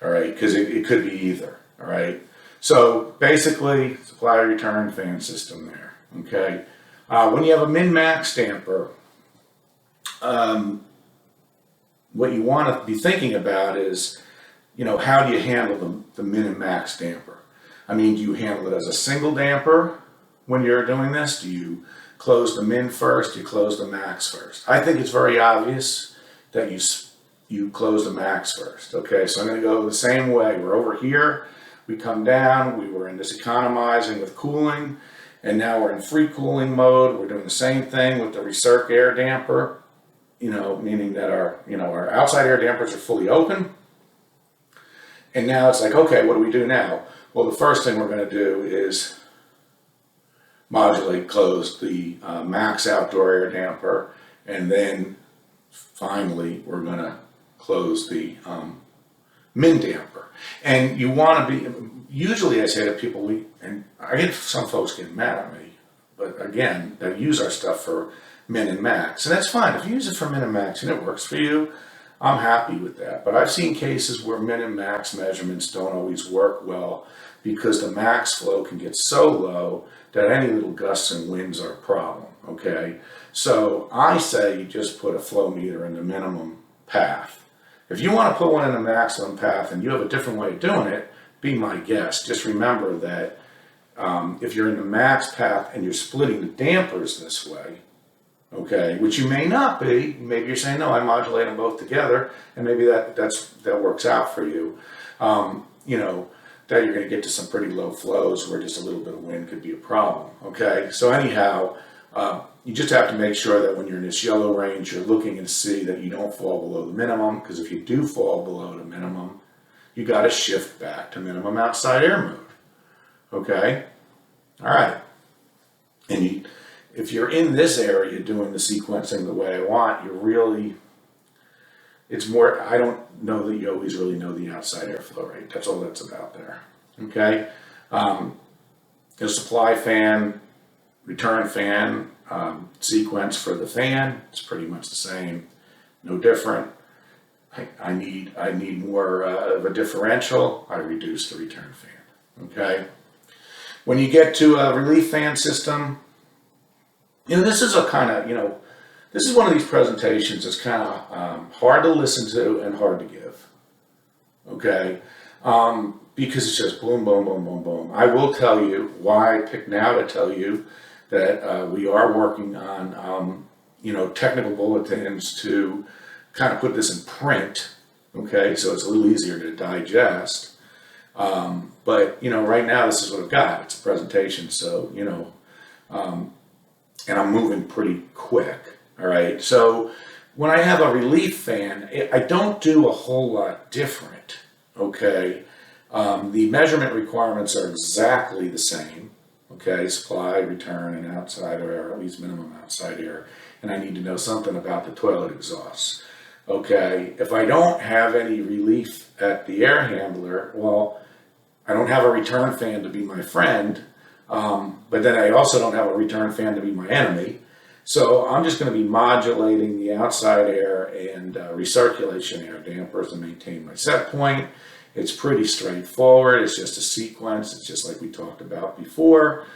all right? Because it could be either, all right? So basically, supply return fan system there, okay? When you have a min-max damper, what you want to be thinking about is, you know, how do you handle the min and max damper? I mean, do you handle it as a single damper when you're doing this? Do you close the min first? Do you close the max first? I think it's very obvious that you close the max first. Okay, so I'm going to go the same way. We're over here. We come down. We were in this economizing with cooling, and now we're in free cooling mode. We're doing the same thing with the recirc air damper. You know, meaning that our outside air dampers are fully open. And now it's like, okay, what do we do now? Well, the first thing we're going to do is modulate, close the max outdoor air damper, and then finally we're going to close the min damper. And you want to be, usually I say to people, and I get some folks get mad at me, but again, they use our stuff for min and max, and that's fine. If you use it for min and max and it works for you, I'm happy with that. But I've seen cases where min and max measurements don't always work well because the max flow can get so low that any little gusts and winds are a problem, okay? So I say you just put a flow meter in the minimum path. If you want to put one in the maximum path and you have a different way of doing it, be my guest. Just remember that if you're in the max path and you're splitting the dampers this way, okay, which you may not be. Maybe you're saying, no, I modulate them both together, and maybe that works out for you. You know, that you're going to get to some pretty low flows where just a little bit of wind could be a problem, okay? So anyhow, you just have to make sure that when you're in this yellow range, you're looking and see that you don't fall below the minimum, because if you do fall below the minimum, you got to shift back to minimum outside air mode, okay? All right, and if you're in this area doing the sequencing the way I want, it's more, I don't know that you always really know the outside airflow rate. That's all that's about there, okay? The supply fan, return fan sequence for the fan, it's pretty much the same, no different. I need more of a differential, I reduce the return fan, okay? When you get to a relief fan system, you know, this is a kind of, you know, this is one of these presentations that's kind of hard to listen to and hard to give, okay? Because it's just boom, boom, boom, boom, boom. I will tell you why I picked now to tell you that we are working on, you know, technical bulletins to kind of put this in print, okay? So it's a little easier to digest. But, right now this is what I've got. It's a presentation, so, and I'm moving pretty quick, all right? So when I have a relief fan, I don't do a whole lot different, okay? The measurement requirements are exactly the same, okay? Supply, return, and outside air, at least minimum outside air. And I need to know something about the toilet exhaust, okay? If I don't have any relief at the air handler, well, I don't have a return fan to be my friend, but then I also don't have a return fan to be my enemy. So I'm just going to be modulating the outside air and recirculation air dampers to maintain my set point. It's pretty straightforward. It's just a sequence. It's just like we talked about before,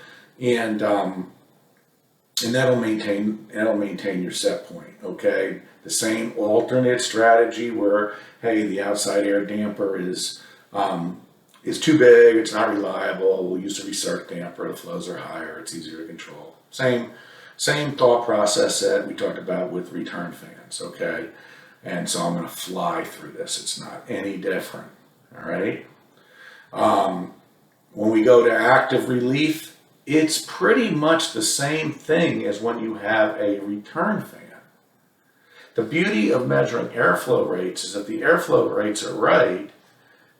and that'll maintain your set point. Okay, the same alternate strategy where, hey, the outside air damper is too big, it's not reliable, we'll use a recirc damper, the flows are higher, it's easier to control. Same thought process that we talked about with return fans, okay? And so I'm going to fly through this. It's not any different, all right? When we go to active relief, it's pretty much the same thing as when you have a return fan. The beauty of measuring airflow rates is if the airflow rates are right,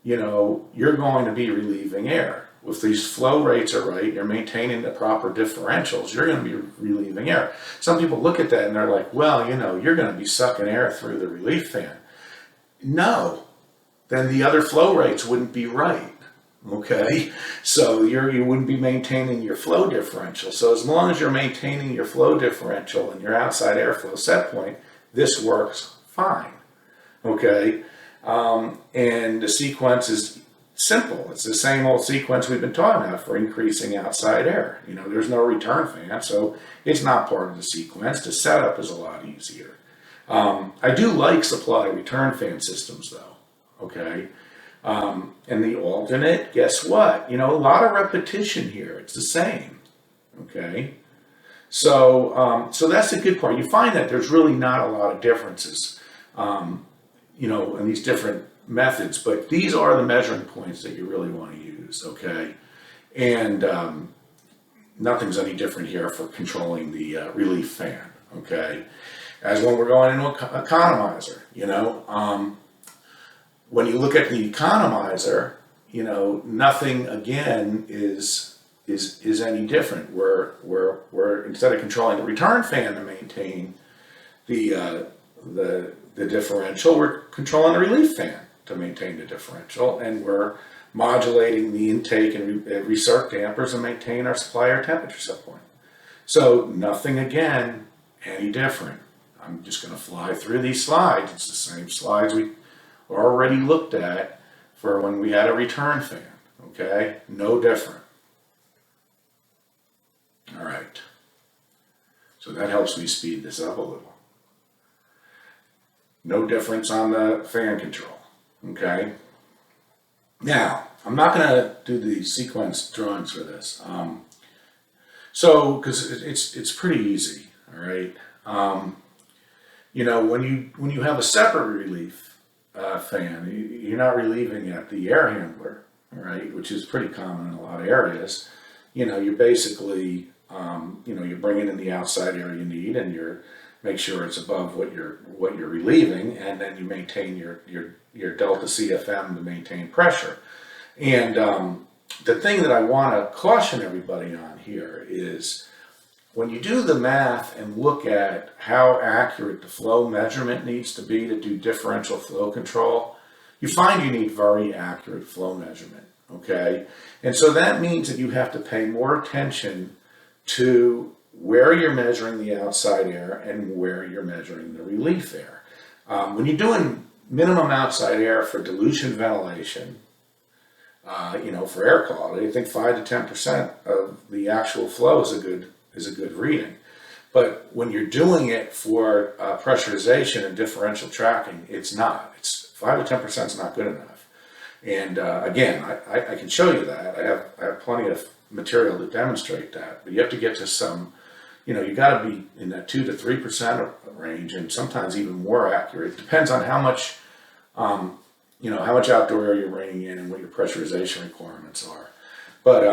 you're going to be relieving air. If these flow rates are right, you're maintaining the proper differentials, you're going to be relieving air. Some people look at that and they're like, well, you're going to be sucking air through the relief fan. No, then the other flow rates wouldn't be right, okay? So you wouldn't be maintaining your flow differential. So as long as you're maintaining your flow differential and your outside airflow set point, this works fine, okay? And the sequence is simple. It's the same old sequence we've been talking about for increasing outside air. There's no return fan, so it's not part of the sequence. The setup is a lot easier. I do like supply return fan systems though, okay? And the alternate, guess what? A lot of repetition here. It's the same, okay? So that's the good part. You find that there's really not a lot of differences, in these different methods, but these are the measuring points that you really want to use, okay? And nothing's any different here for controlling the relief fan, okay? As when we're going into an economizer, when you look at the economizer, nothing again is any different. We're instead of controlling the return fan to maintain the differential, we're controlling the relief fan to maintain the differential, and we're modulating the intake and recirc dampers and maintain our supply air temperature set point. So nothing again any different. I'm just going to fly through these slides. It's the same slides we already looked at for when we had a return fan, okay? No different. All right. So that helps me speed this up a little. No difference on the fan control, okay? Now, I'm not going to do the sequence drawings for this. Because it's pretty easy, all right? When you have a separate relief fan, you're not relieving at the air handler, all right, which is pretty common in a lot of areas. You're basically, you're bringing in the outside air you need, and you're make sure it's above what you're relieving, and then you maintain your delta CFM to maintain pressure. And the thing that I want to caution everybody on here is when you do the math and look at how accurate the flow measurement needs to be to do differential flow control, you find you need very accurate flow measurement, okay? And so that means that you have to pay more attention to where you're measuring the outside air and where you're measuring the relief air. When you're doing minimum outside air for dilution ventilation, for air quality, I think 5 to 10% of the actual flow is a good reading. But when you're doing it for pressurization and differential tracking, it's not. It's 5 to 10% is not good enough. And again, I can show you that. I have plenty of material to demonstrate that. But you have to get to some, you got to be in that 2 to 3% range, and sometimes even more accurate. It depends on how much how much outdoor air you're bringing in and what your pressurization requirements are. But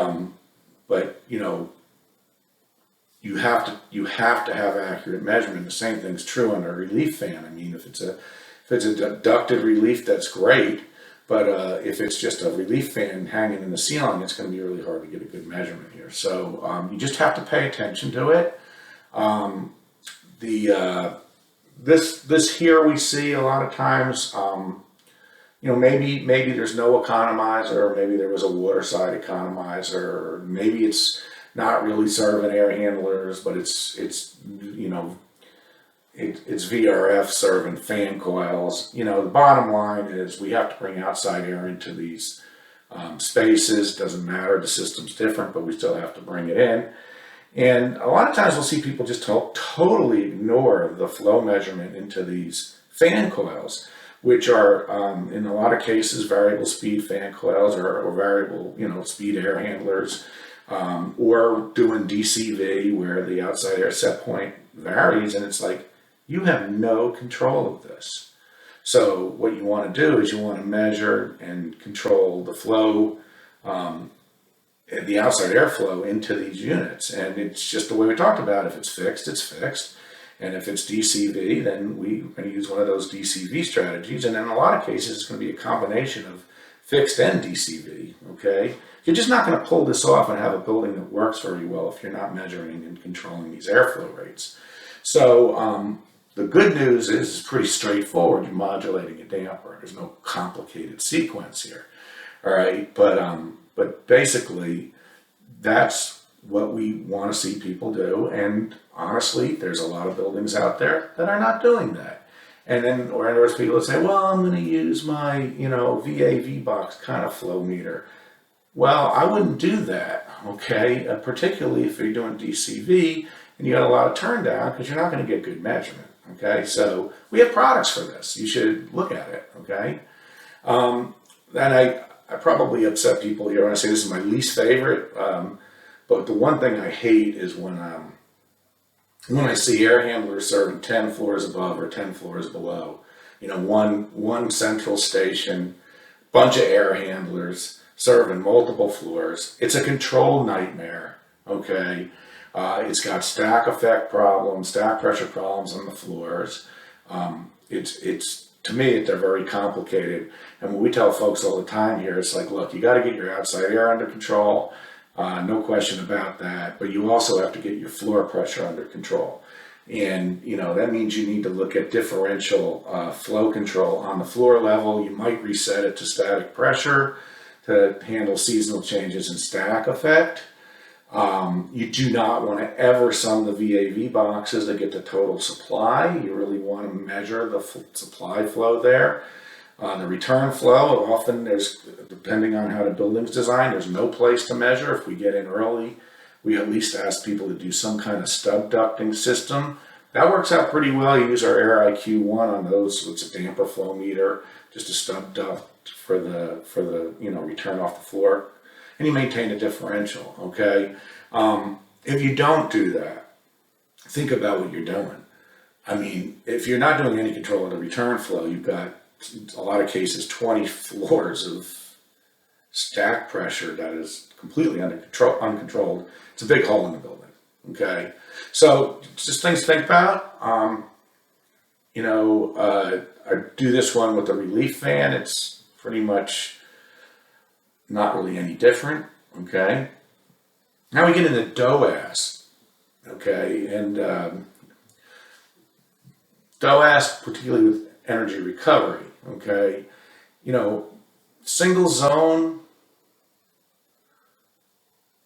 you have to have accurate measurement. The same thing's true on a relief fan. I mean, if it's a ducted relief, that's great. But if it's just a relief fan hanging in the ceiling, it's going to be really hard to get a good measurement here. So you just have to pay attention to it. This here we see a lot of times. Maybe there's no economizer, or maybe there was a water side economizer, or maybe it's not really serving air handlers, but it's VRF serving fan coils. The bottom line is we have to bring outside air into these spaces. Doesn't matter, the system's different, but we still have to bring it in. And a lot of times we'll see people just totally ignore the flow measurement into these fan coils, which are in a lot of cases variable speed fan coils, or variable speed air handlers, or doing DCV where the outside air set point varies, and it's like, you have no control of this. So what you want to do is you want to measure and control the flow, the outside airflow into these units. And it's just the way we talked about. If it's fixed, it's fixed. And if it's DCV, then we're going to use one of those DCV strategies. And in a lot of cases, it's going to be a combination of fixed and DCV, okay? You're just not going to pull this off and have a building that works very well if you're not measuring and controlling these airflow rates. So the good news is it's pretty straightforward. You're modulating a damper. There's no complicated sequence here, all right? But basically, that's what we want to see people do. And honestly, there's a lot of buildings out there that are not doing that. And then, or there's people that say, well, I'm going to use my, VAV box kind of flow meter. Well, I wouldn't do that, okay? Particularly if you're doing DCV and you got a lot of turn down, because you're not going to get good measurement, okay? So we have products for this. You should look at it, okay? And I probably upset people here when I say this is my least favorite, but the one thing I hate is when I see air handlers serving 10 floors above or 10 floors below. One central station, bunch of air handlers serving multiple floors. It's a control nightmare, okay? It's got stack effect problems, stack pressure problems on the floors. To me, they're very complicated. And what we tell folks all the time here, it's like, look, you got to get your outside air under control. No question about that. But you also have to get your floor pressure under control. And, that means you need to look at differential flow control on the floor level. You might reset it to static pressure to handle seasonal changes in stack effect. You do not want to ever sum the VAV boxes to get the total supply. You really want to measure the supply flow there. The return flow, often depending on how the building's designed, there's no place to measure. If we get in early, we at least ask people to do some kind of stub ducting system. That works out pretty well. You use our Air IQ1 on those. It's a damper flow meter, just a stub duct for the return off the floor. And you maintain a differential, okay? If you don't do that, think about what you're doing. I mean, if you're not doing any control of the return flow, you've got, in a lot of cases, 20 floors of stack pressure that is completely uncontrolled. It's a big hole in the building, okay? So, just things to think about. I do this one with a relief fan. It's pretty much not really any different, okay? Now we get into DOAS, okay? And DOAS, particularly with energy recovery, okay? Single zone,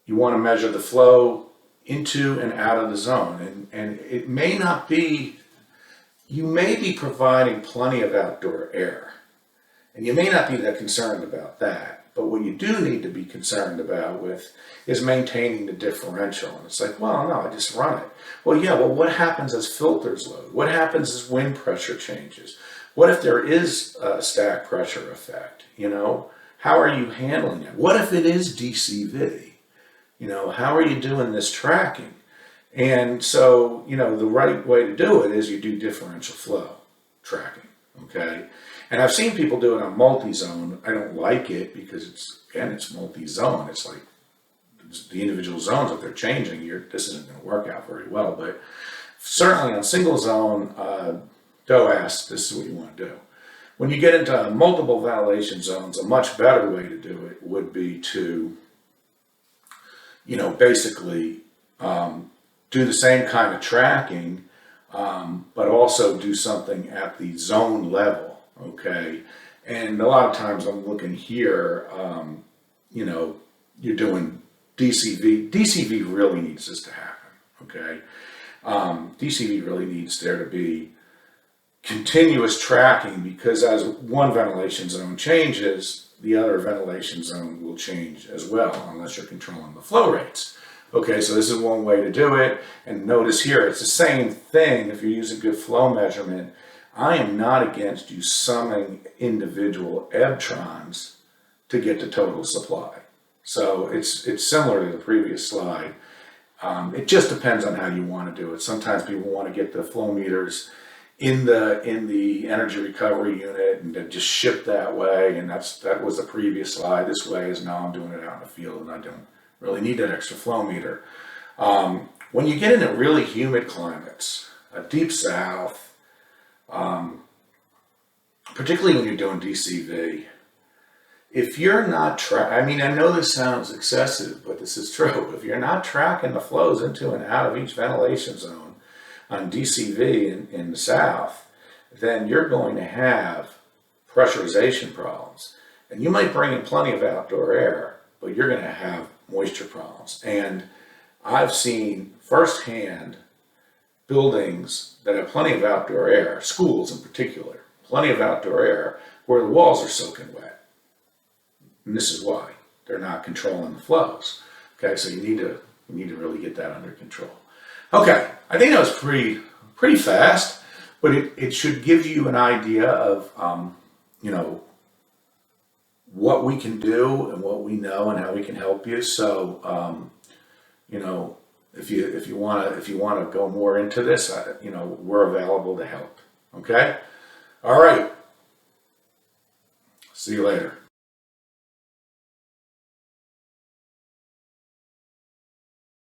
you want to measure the flow into and out of the zone. And it may not be, you may be providing plenty of outdoor air. And you may not be that concerned about that. But what you do need to be concerned about is maintaining the differential. And it's like, well, no, I just run it. Well, what happens as filters load? What happens as wind pressure changes? What if there is a stack pressure effect? How are you handling it? What if it is DCV? How are you doing this tracking? And so, the right way to do it is you do differential flow tracking, okay? And I've seen people do it on multi-zone. I don't like it because it's multi-zone. It's like the individual zones that they're changing. This isn't going to work out very well. But certainly on single zone DOAS, this is what you want to do. When you get into multiple ventilation zones, a much better way to do it would be to, basically do the same kind of tracking, but also do something at the zone level, okay? And a lot of times I'm looking here, you're doing DCV. DCV really needs this to happen, okay? DCV really needs there to be continuous tracking, because as one ventilation zone changes, the other ventilation zone will change as well, unless you're controlling the flow rates. Okay, so this is one way to do it. And notice here, it's the same thing if you're using good flow measurement. I am not against you summing individual EBTRONs to get the total supply. So it's similar to the previous slide. It just depends on how you want to do it. Sometimes people want to get the flow meters in the energy recovery unit and then just ship that way, and that was the previous slide. This way is now I'm doing it out in the field and I don't really need that extra flow meter. When you get into really humid climates, deep south, particularly when you're doing DCV, if you're not I know this sounds excessive, but this is true. If you're not tracking the flows into and out of each ventilation zone on DCV in the south, then you're going to have pressurization problems. And you might bring in plenty of outdoor air, but you're going to have moisture problems. And I've seen firsthand buildings that have plenty of outdoor air, schools in particular, plenty of outdoor air, where the walls are soaking wet. And this is why. They're not controlling the flows. Okay, so you need to really get that under control. Okay, I think that was pretty fast, but it should give you an idea of what we can do and what we know and how we can help you. So if you want to go more into this, we're available to help. Okay, all right. See you later.